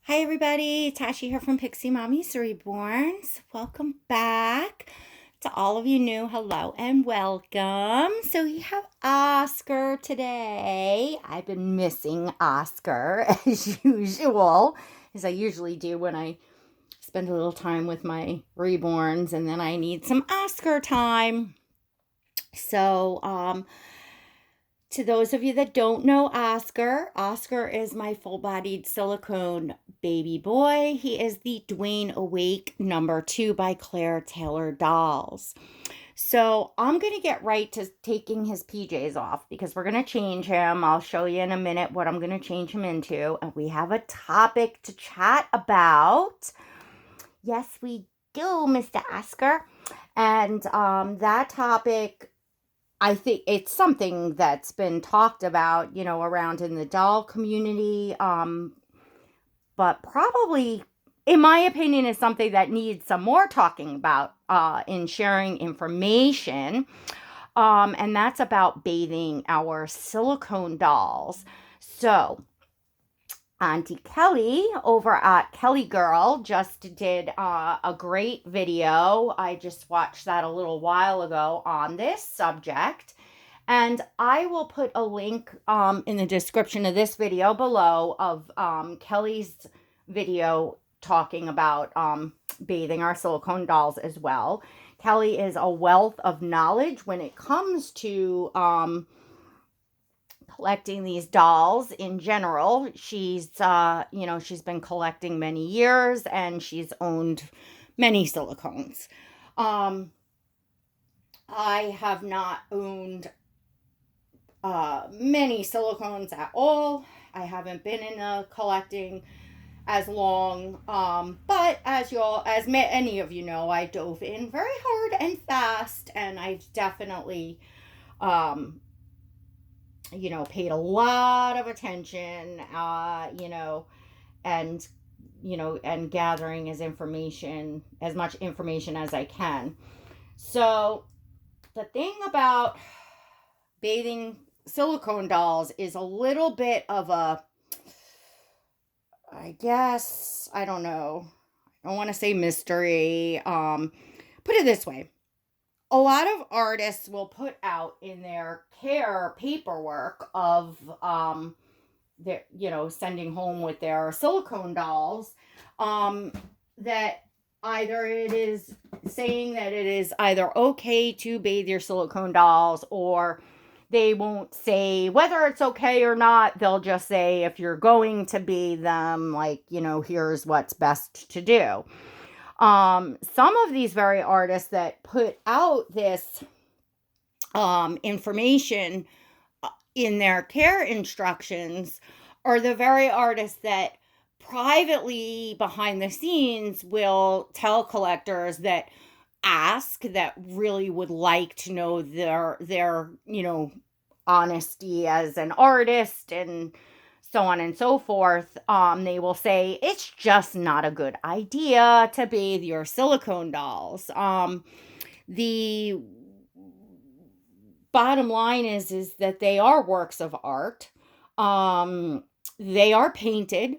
Hi everybody, Tashi here from Pixie Mommy's Reborns. Welcome back. To all of you new, hello and welcome. So we have Oscar today. I've been missing Oscar as usual, as I usually do when I spend a little time with my reborns, and then I need some Oscar time. So, to those of you that don't know Oscar, Oscar is my full-bodied silicone baby boy. He is the Dwayne Awake #2 by Claire Taylor Dolls. So I'm going to get right to taking his PJs off because we're going to change him. I'll show you in a minute what I'm going to change him into. And we have a topic to chat about. Yes, we do, Mr. Oscar. And that topic, I think it's something that's been talked about, around in the doll community, but probably, in my opinion, is something that needs some more talking about in sharing information, and that's about bathing our silicone dolls. So, Auntie Kellie over at Kellie Girl just did a great video. I just watched that a little while ago on this subject. And I will put a link in the description of this video below of Kellie's video talking about bathing our silicone dolls as well. Kellie is a wealth of knowledge when it comes to collecting these dolls in general. She's been collecting many years and she's owned many silicones. I have not owned many silicones at all. I haven't been in collecting as long, but as many of you know, I dove in very hard and fast, and I've definitely paid a lot of attention, and, and gathering as much information as I can. So the thing about bathing silicone dolls is a little bit of a, I guess, I don't know. I don't want to say mystery. Put it this way. A lot of artists will put out in their care paperwork of their, sending home with their silicone dolls, that either it is saying that it is either okay to bathe your silicone dolls, or they won't say whether it's okay or not. They'll just say, if you're going to bathe them, here's what's best to do. Some of these very artists that put out this information in their care instructions are the very artists that privately behind the scenes will tell collectors that really would like to know their honesty as an artist and so on and so forth. They will say it's just not a good idea to bathe your silicone dolls. The bottom line is that they are works of art. They are painted,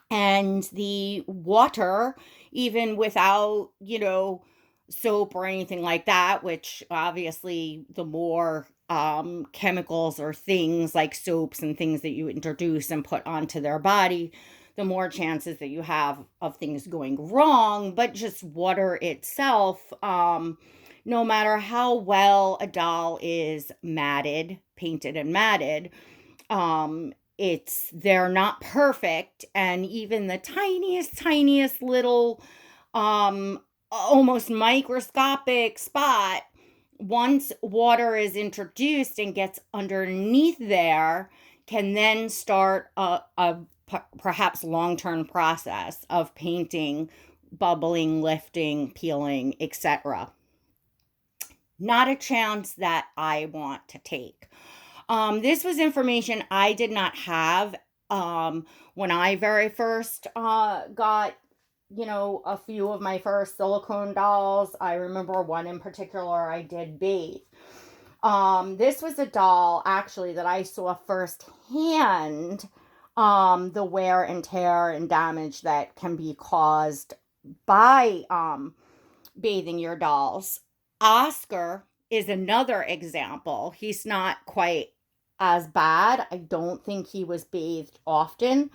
and the water, even without, soap or anything like that, which obviously the more chemicals or things like soaps and things that you introduce and put onto their body, the more chances that you have of things going wrong. But just water itself, no matter how well a doll is painted and matted, they're not perfect, and even the tiniest little almost microscopic spot, once water is introduced and gets underneath there, can then start a perhaps long-term process of painting, bubbling, lifting, peeling, etc. Not a chance that I want to take. This was information I did not have when I very first got, a few of my first silicone dolls. I remember one in particular I did bathe. This was a doll actually that I saw firsthand the wear and tear and damage that can be caused by bathing your dolls. Oscar is another example. He's not quite as bad. I don't think he was bathed often,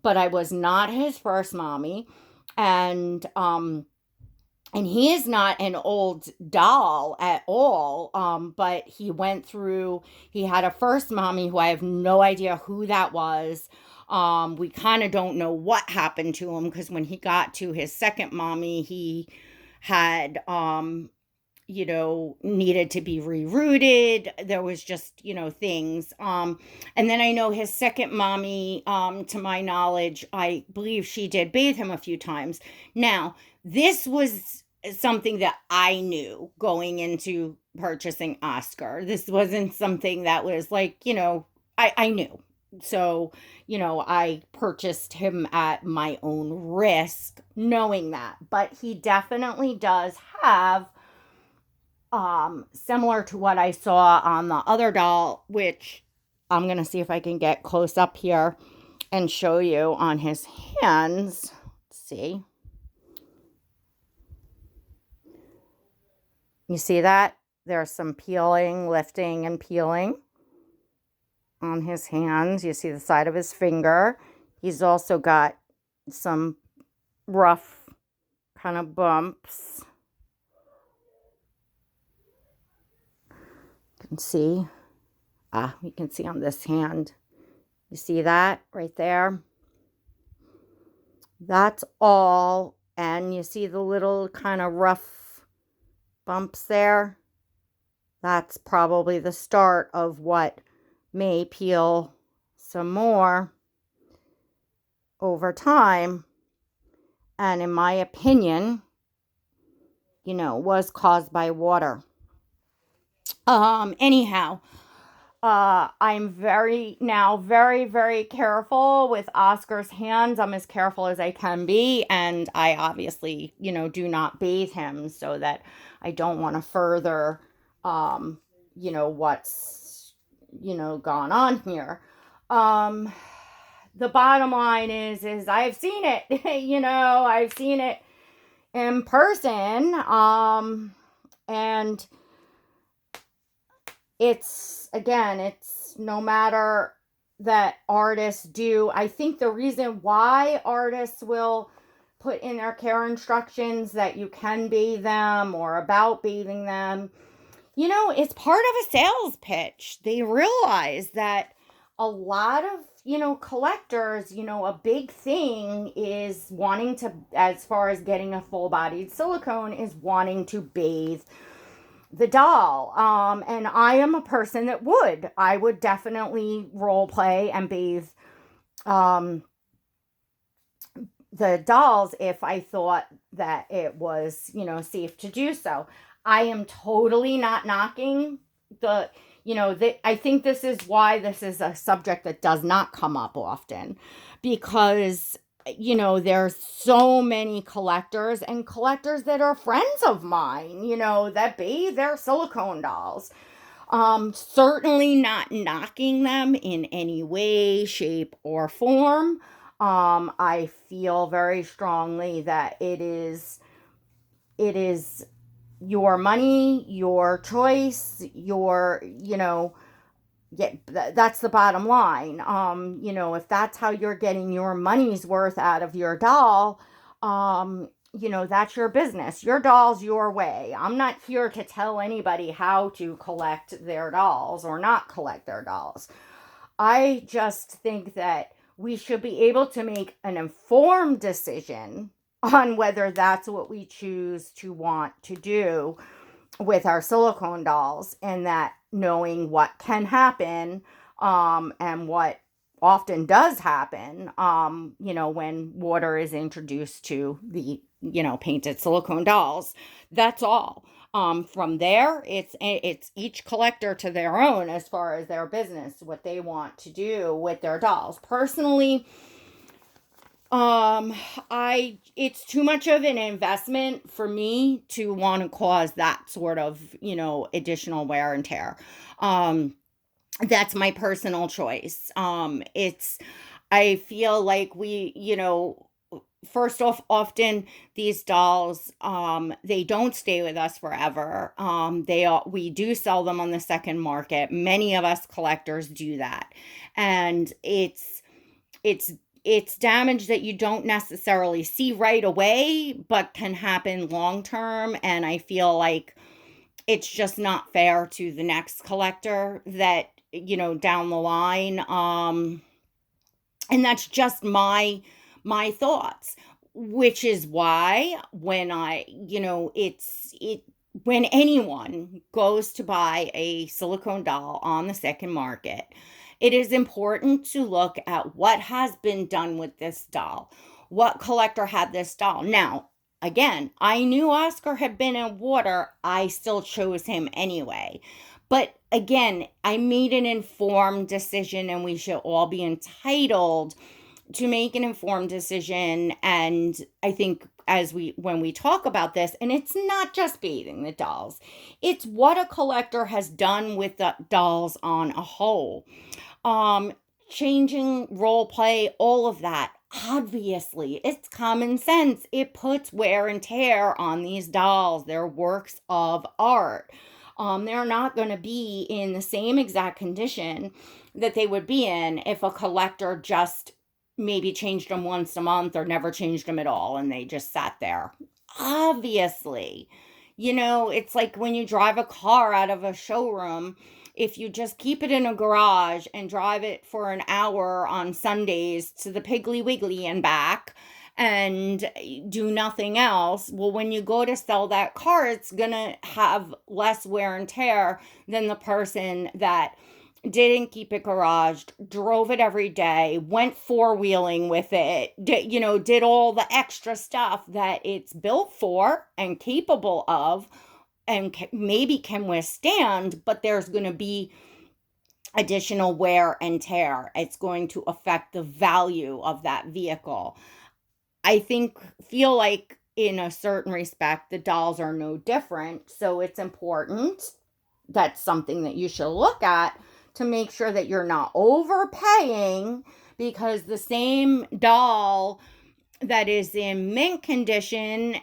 but I was not his first mommy. And he is not an old doll at all. But he had a first mommy who I have no idea who that was. We kind of don't know what happened to him because when he got to his second mommy, he had, needed to be rerouted. There was just, things. And then I know his second mommy, to my knowledge, I believe she did bathe him a few times. Now, this was something that I knew going into purchasing Oscar. This wasn't something that was like, I knew. So, I purchased him at my own risk, knowing that. But he definitely does have, similar to what I saw on the other doll, which I'm going to see if I can get close up here and show you on his hands. Let's see. You see that? There's some peeling, lifting, and peeling on his hands. You see the side of his finger. He's also got some rough kind of bumps. You can see. You can see on this hand. You see that right there? That's all. And you see the little kind of rough bumps there? That's probably the start of what may peel some more over time. And in my opinion, was caused by water. Anyhow, I'm very, very careful with Oscar's hands. I'm as careful as I can be. And I obviously, do not bathe him so that I don't want to further, what's, gone on here. The bottom line is I've seen it, I've seen it in person. And it's no matter that artists do. I think the reason why artists will put in their care instructions that you can bathe them or about bathing them, it's part of a sales pitch. They realize that a lot of, collectors, a big thing is wanting to, as far as getting a full-bodied silicone, is wanting to bathe the doll. And I am a person that I would definitely role play and bathe the dolls if I thought that it was, safe to do so. I am totally not knocking I think this is why this is a subject that does not come up often, because there's so many collectors and collectors that are friends of mine, that bathe their silicone dolls. Certainly not knocking them in any way, shape, or form. I feel very strongly that it is your money, your choice, that's the bottom line. If that's how you're getting your money's worth out of your doll, that's your business. Your doll's your way. I'm not here to tell anybody how to collect their dolls or not collect their dolls. I just think that we should be able to make an informed decision on whether that's what we choose to want to do with our silicone dolls, and that knowing what can happen, and what often does happen, when water is introduced to the, painted silicone dolls. That's all. From there, it's each collector to their own as far as their business, what they want to do with their dolls. Personally, it's too much of an investment for me to want to cause that sort of, additional wear and tear. That's my personal choice. I feel like first off, often these dolls, they don't stay with us forever. We do sell them on the second market. Many of us collectors do that. And it's it's damage that you don't necessarily see right away, but can happen long term. And I feel like it's just not fair to the next collector that, down the line. And that's just my thoughts, which is why when I, it when anyone goes to buy a silicone doll on the second market, it is important to look at what has been done with this doll. What collector had this doll? Now, again, I knew Oscar had been in water. I still chose him anyway. But again, I made an informed decision, and we should all be entitled to make an informed decision. And I think when we talk about this, and it's not just bathing the dolls, it's what a collector has done with the dolls on a whole. Um, Changing role play, all of that. Obviously, it's common sense. It puts wear and tear on these dolls. They're works of art. They're not going to be in the same exact condition that they would be in if a collector just maybe changed them once a month or never changed them at all and they just sat there. Obviously, it's like when you drive a car out of a showroom. If you just keep it in a garage and drive it for an hour on Sundays to the Piggly Wiggly and back and do nothing else, well, when you go to sell that car, it's gonna have less wear and tear than the person that didn't keep it garaged, drove it every day, went four-wheeling with it, did all the extra stuff that it's built for and capable of, and maybe can withstand, but there's going to be additional wear and tear. It's going to affect the value of that vehicle. Feel like in a certain respect, the dolls are no different. So it's important. That's something that you should look at to make sure that you're not overpaying, because the same doll that is in mint condition,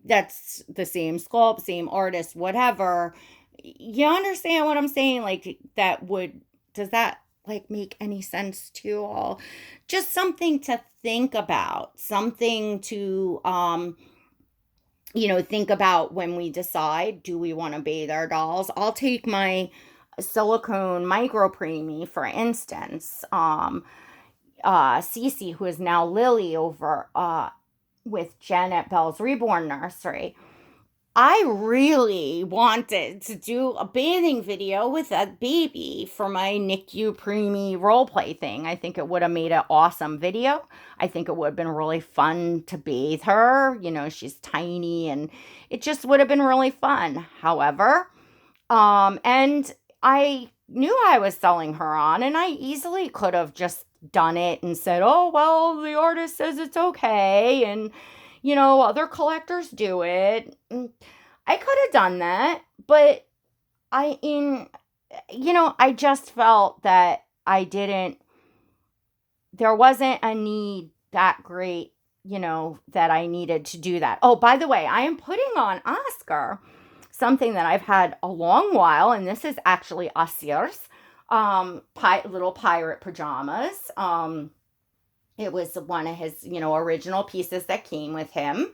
that's the same sculpt, same artist, whatever. You understand what I'm saying? Like, does that like make any sense to you all? Just something to think about, something to, think about when we decide, do we want to bathe our dolls? I'll take my silicone micro preemie, for instance. Cece, who is now Lily over with Jen at Belle's Reborn Nursery. I really wanted to do a bathing video with that baby for my NICU preemie role play thing. I think it would have made an awesome video. I think it would have been really fun to bathe her. She's tiny and it just would have been really fun. However, and I knew I was selling her on, and I easily could have just done it and said, oh, well, the artist says it's okay, and other collectors do it. I could have done that, but I just felt that there wasn't a need that great, that I needed to do that. Oh, by the way, I am putting on Oscar something that I've had a long while, and this is actually Oscar's little pirate pajamas. It was one of his, original pieces that came with him.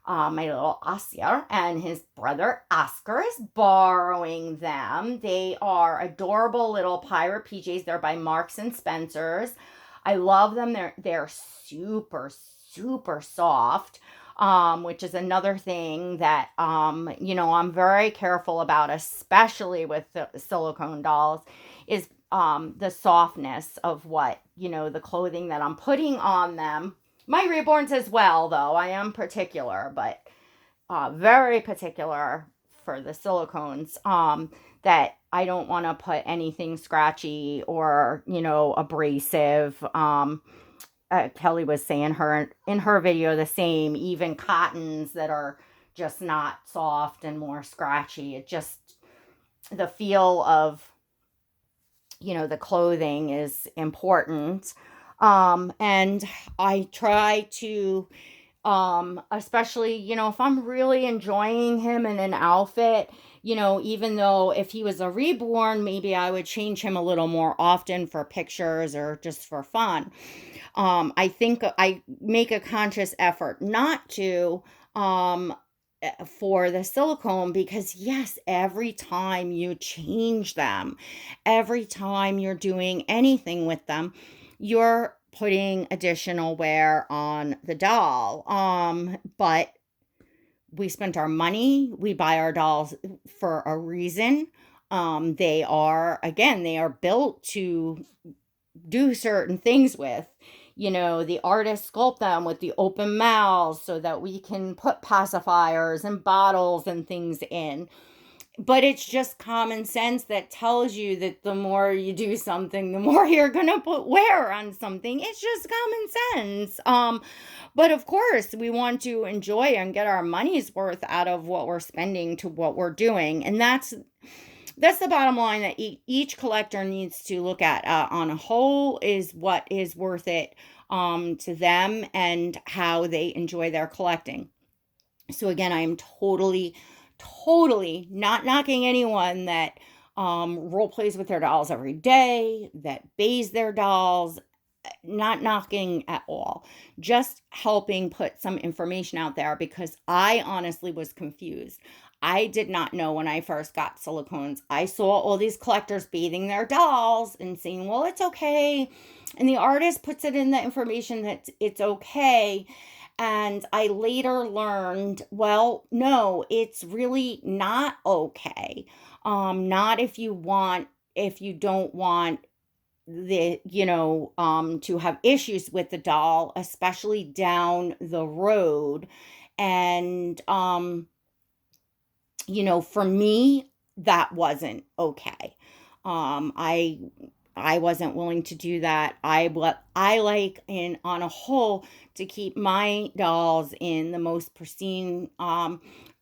My little Oscar and his brother Oscar is borrowing them. They are adorable little pirate PJs. They're by Marks and Spencer's. I love them. They're super, super soft. Which is another thing that, I'm very careful about, especially with the silicone dolls, is the softness of the clothing that I'm putting on them. My reborns as well, though. I am particular, but very particular for the silicones, that I don't want to put anything scratchy or, abrasive. Kelly was saying in her video the same, even cottons that are just not soft and more scratchy. It just, the feel of the clothing is important. And I try to, especially, if I'm really enjoying him in an outfit, even though if he was a reborn, maybe I would change him a little more often for pictures or just for fun. I think I make a conscious effort not to, for the silicone, because yes, every time you change them, every time you're doing anything with them, you're putting additional wear on the doll. But we spent our money, we buy our dolls for a reason. They are built to do certain things with. The artists sculpt them with the open mouths so that we can put pacifiers and bottles and things in. But it's just common sense that tells you that the more you do something, the more you're going to put wear on something. It's just common sense. But of course, we want to enjoy and get our money's worth out of what we're spending to what we're doing. And that's the bottom line that each collector needs to look at on a whole, is what is worth it to them and how they enjoy their collecting. So again, I am totally not knocking anyone that role plays with their dolls every day, that bathes their dolls. Not knocking at all, just helping put some information out there, because I honestly was confused. I did not know when I first got silicones. I saw all these collectors bathing their dolls and saying, well, it's okay. And the artist puts it in the information that it's okay. And I later learned, well, no, it's really not okay. Not if you don't want to have issues with the doll, especially down the road. And for me, that wasn't okay. I wasn't willing to do that. I like, in on a whole, to keep my dolls in the most pristine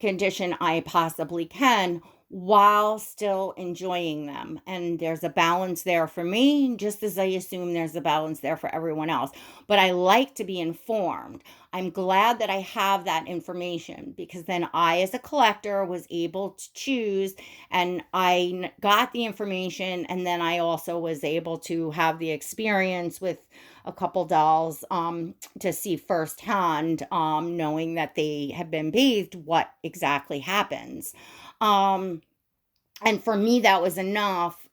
condition I possibly can, while still enjoying them. And there's a balance there for me, just as I assume there's a balance there for everyone else. But I like to be informed. I'm glad that I have that information, because then I, as a collector, was able to choose, and I got the information, and then I also was able to have the experience with a couple dolls, to see firsthand, knowing that they have been bathed, what exactly happens. Um, and for me, that was enough,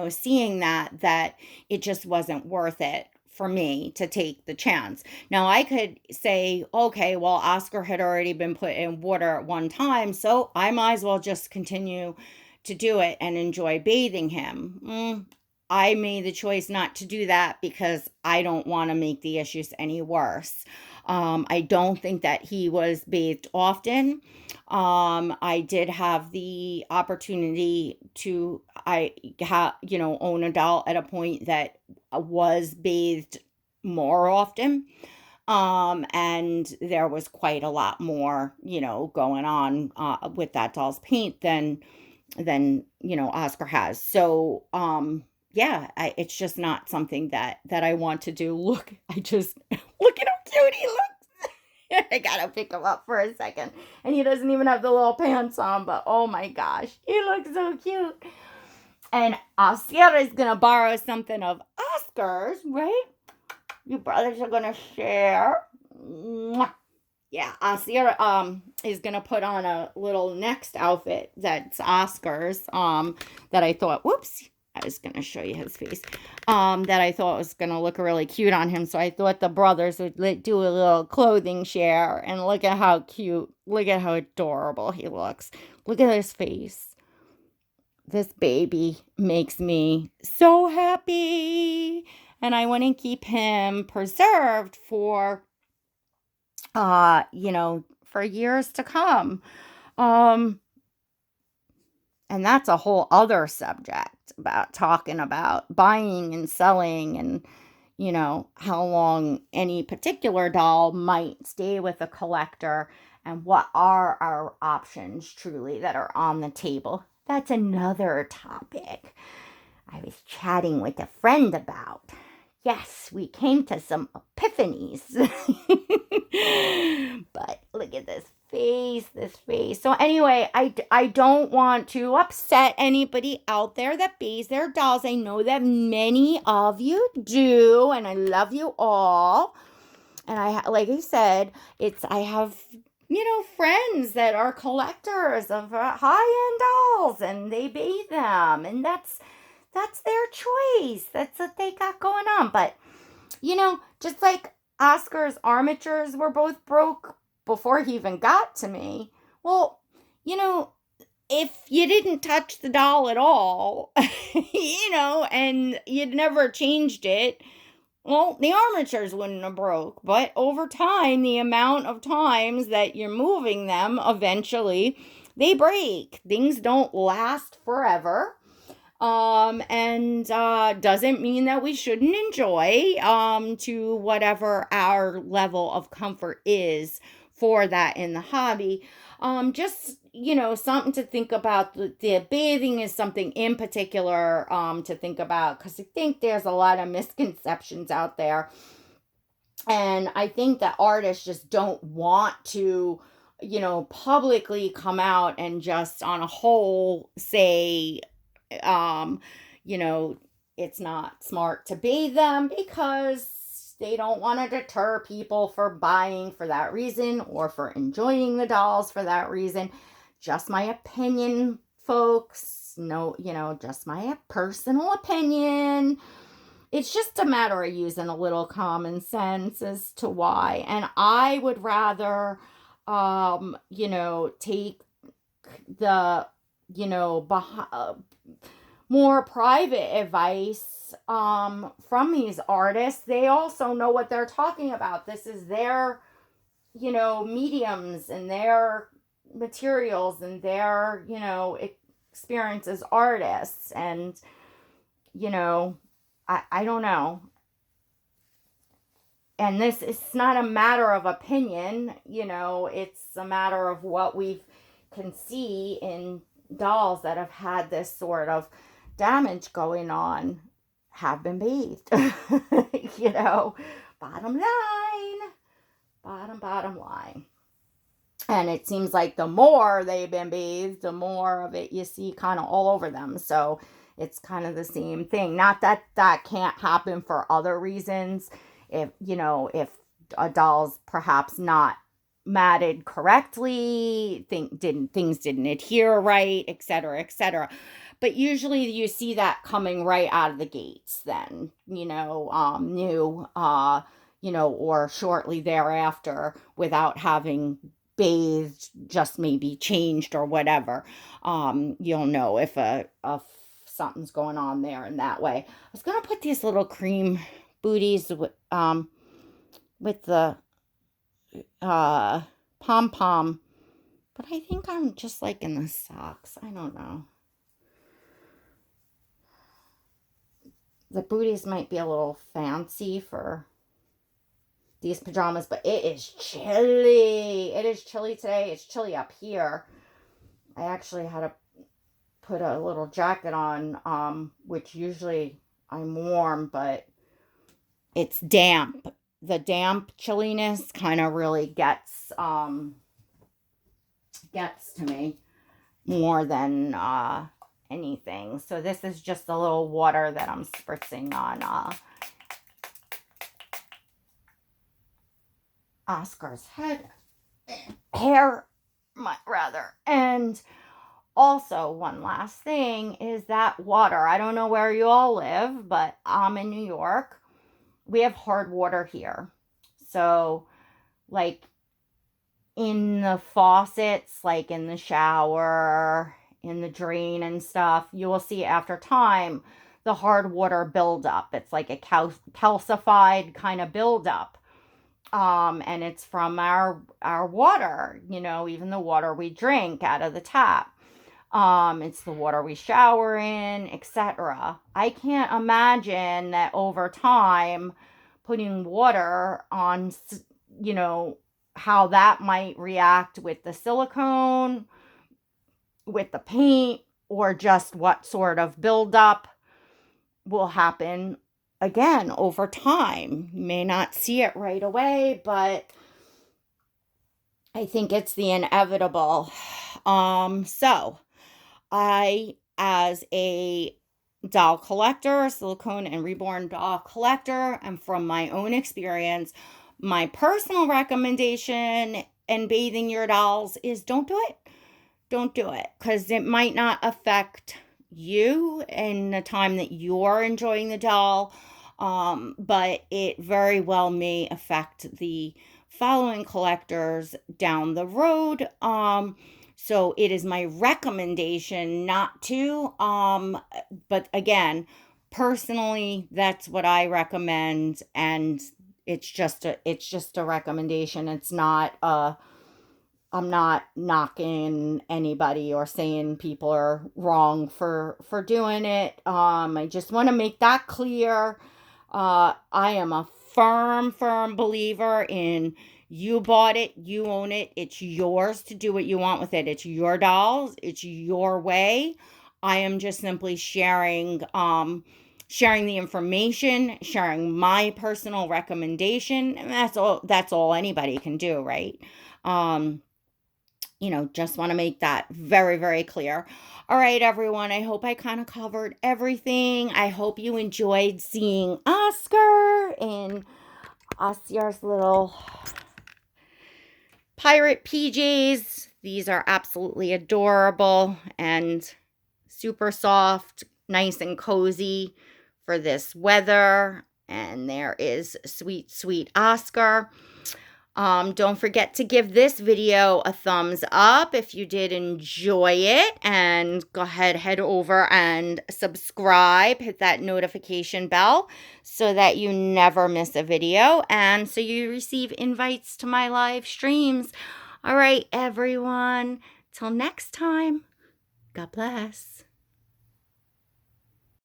seeing that it just wasn't worth it for me to take the chance. Now, I could say, okay, well, Oscar had already been put in water at one time, so I might as well just continue to do it and enjoy bathing him. I made the choice not to do that because I don't want to make the issues any worse. I don't think that he was bathed often. I did have the opportunity to, own a doll at a point that was bathed more often. And there was quite a lot more, going on with that doll's paint than Oscar has. So, yeah, it's just not something that I want to do. Look, look at how cute he looks. I gotta pick him up for a second. And he doesn't even have the little pants on, but oh my gosh, he looks so cute. And Sierra is gonna borrow something of Oscar's, right? You brothers are gonna share. Mwah. Yeah, Sierra is gonna put on a little next outfit that's Oscar's, that I thought, whoops, I was gonna show you his face, that I thought was gonna look really cute on him. So I thought the brothers would do a little clothing share, and look at how cute, look at how adorable he looks. Look at his face. This baby makes me so happy, and I want to keep him preserved for years to come. Um, and that's a whole other subject, about talking about buying and selling, and, how long any particular doll might stay with a collector, and what are our options truly that are on the table. That's another topic. I was chatting with a friend about. Yes, we came to some epiphanies. But look at this face, this face. So anyway, I don't want to upset anybody out there that bathes their dolls. I know that many of you do, and I love you all. And like I said, I have, friends that are collectors of high-end dolls, and they bathe them, and that's their choice. That's what they got going on. But, just like Oscar's armatures were both broke before he even got to me, well, if you didn't touch the doll at all, and you'd never changed it, well, the armatures wouldn't have broke. But over time, the amount of times that you're moving them, eventually they break. Things don't last forever. And doesn't mean that we shouldn't enjoy to whatever our level of comfort is for that in the hobby. Just, something to think about. The bathing is something in particular to think about, because I think there's a lot of misconceptions out there. And I think that artists just don't want to, publicly come out and just on a whole say, um, it's not smart to bathe them, because they don't want to deter people for buying for that reason or for enjoying the dolls for that reason. Just my opinion, folks. No, just my personal opinion. It's just a matter of using a little common sense as to why. And I would rather, take the, more private advice from these artists. They also know what they're talking about. This is their, mediums and their materials and their, experience as artists. And, I don't know. And this is not a matter of opinion, it's a matter of what we can see in dolls that have had this sort of damage going on have been bathed. Bottom line. And it seems like the more they've been bathed, the more of it you see kind of all over them. So it's kind of the same thing. Not that that can't happen for other reasons. If a doll's perhaps not matted correctly, things didn't adhere right, etc., etc. But usually you see that coming right out of the gates then, new, or shortly thereafter, without having bathed, just maybe changed or whatever. You'll know if something's going on there in that way. I was going to put these little cream booties with the pom-pom, but I think I'm just liking the socks. I don't know. The booties might be a little fancy for these pajamas, but it is chilly. It is chilly today. It's chilly up here. I actually had to put a little jacket on, which usually I'm warm, but it's damp. The damp chilliness kind of really gets to me more than anything. So this is just a little water that I'm spritzing on Oscar's hair, rather. And also, one last thing is that water. I don't know where you all live, but I'm in New York. We have hard water here. So, like, in the faucets, like in the shower, in the drain and stuff, you will see after time the hard water buildup. It's like a calcified kind of buildup. And it's from our water, even the water we drink out of the tap. It's the water we shower in, etc. I can't imagine that over time putting water on, how that might react with the silicone, with the paint, or just what sort of buildup will happen again over time. You may not see it right away, but I think it's the inevitable. So I, as a doll collector, silicone and reborn doll collector, and from my own experience, my personal recommendation in bathing your dolls is don't do it. Don't do it, because it might not affect you in the time that you're enjoying the doll, but it very well may affect the following collectors down the road. So it is my recommendation not to. But again, personally, that's what I recommend, and it's just a recommendation. It's not I'm not knocking anybody or saying people are wrong for doing it. I just want to make that clear. I am a firm believer in you bought it, you own it, it's yours to do what you want with it. It's your dolls, it's your way. I am just simply sharing the information, sharing my personal recommendation, and that's all anybody can do, right? Um just want to make that very, very clear. All right, everyone. I hope I kind of covered everything. I hope you enjoyed seeing Oscar in Oscar's little pirate PJs. These are absolutely adorable and super soft, nice and cozy for this weather. And there is sweet, sweet Oscar. Don't forget to give this video a thumbs up if you did enjoy it, and go ahead, head over and subscribe, hit that notification bell so that you never miss a video and so you receive invites to my live streams. All right, everyone, till next time, God bless.